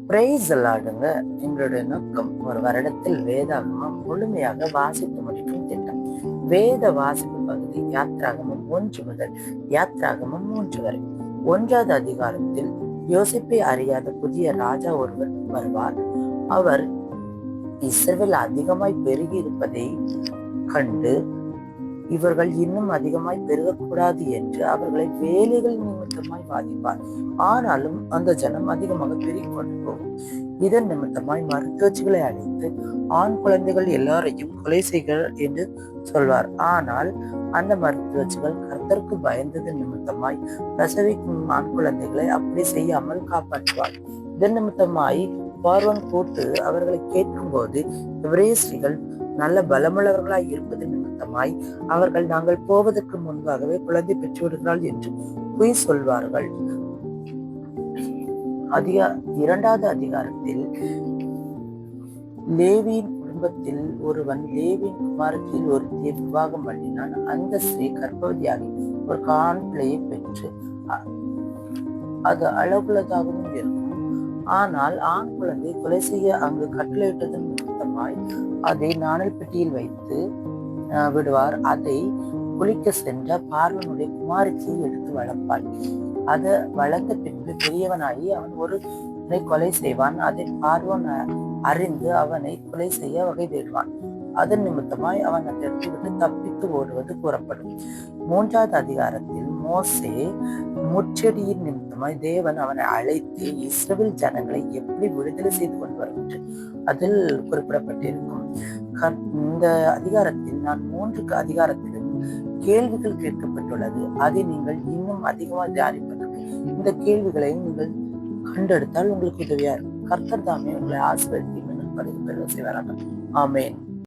Price அல்லாடுங்க. எங்களுடைய நோக்கம் ஒரு வருடத்தில் வேதாகமம் முழுமையாக வாசித்து முடிக்கும் திட்டம். வேத வாசிப்பு பகுதி யாத்ராகமம் 1 முதல் யாத்ராகமம் 3 வரை. 1வது அதிகாரத்தில் யோசிப்பை அறியாத புதிய ராஜா ஒருவர் வருவார். அவர் இஸ்ரவேல் அதிகமாய் பெருகி இருப்பதை கண்டு இவர்கள் இன்னும் அதிகமாய் பெருகக்கூடாது என்று அவர்களை வேலைகள் நிமித்தமாய் வாதிப்பார். ஆனாலும் அந்த ஜனம் அதிகமாக பெருகிக் கொண்டு போகும். இதன் நிமித்தமாய் மருத்துவச்சிகளை அழைத்து ஆண் குழந்தைகள் எல்லாரையும் கொலை செய்க என்று சொல்வார். ஆனால் அந்த மருத்துவச்சிகள் கர்த்தருக்கு பயந்தது நிமித்தமாய் பிரசவிக்கும் ஆண் குழந்தைகளை அப்படி செய்யாமல் காப்பாற்றுவார். இதன் நிமித்தமாய் பார்வன் கூட்டு அவர்களை கேட்கும் போது எபிரேயர்கள் நல்ல பலமுள்ளவர்களாய் இருப்பது நிமித்தமாய் அவர்கள் நாங்கள் போவதற்கு முன்பாகவே குழந்தை பெற்று விடுகிறாள் என்று பொய் சொல்வார்கள். 2வது அதிகாரத்தில் லேவியின் குடும்பத்தில் ஒருவன் லேவியின் குமாரத்தில் ஒருத்தியை விவாகம் பண்ணினான். அந்த ஸ்ரீ கர்ப்பவதியாகி ஒரு ஆண் பிள்ளையை பெற்று அது அழகுள்ளதாகவும் இருக்கும். ஆனால் ஆண் குழந்தை கொலை செய்ய அங்கு கட்டளையிட்டதன் நிமித்தமாய் அதை நாணல் பெட்டியில் வைத்து விடுவார். அதை குளிக்க சென்ற பார்வனுடைய குமாரத்தியை எடுத்து வளர்ப்பாள். அதை வளர்ந்த பின்பு பெரியவனாகி அவன் ஒரு கொலை செய்வான். அதை பார்வன் அறிந்து அவனை கொலை செய்ய வகை தேடுவான். அதன் நிமித்தமாய் அவன் அந்த இடத்தை விட்டு தப்பித்து ஓடுவது கூறப்படும். 3வது அதிகாரத்தில் மோசே முச்செடியின் நிமித்தமாய் தேவன் அவனை அழைத்து இஸ்ரவேல் ஜனங்களை எப்படி விடுதலை செய்து கொண்டு வரும் என்று அதில் குறிப்பிடப்பட்டிருக்கும். இந்த அதிகாரத்தில் நான் 3 அதிகாரத்திலும் கேள்விகள் கேட்கப்பட்டுள்ளது. அதை நீங்கள் இன்னும் அதிகமாக தியானிப்பதற்கு இந்த கேள்விகளை நீங்கள் கண்டெடுத்தால் உங்களுக்கு உதவியா இருக்கும். கர்த்தர் தாமே உங்களை ஆசீர்வதித்து செய்வாராக. ஆமென்.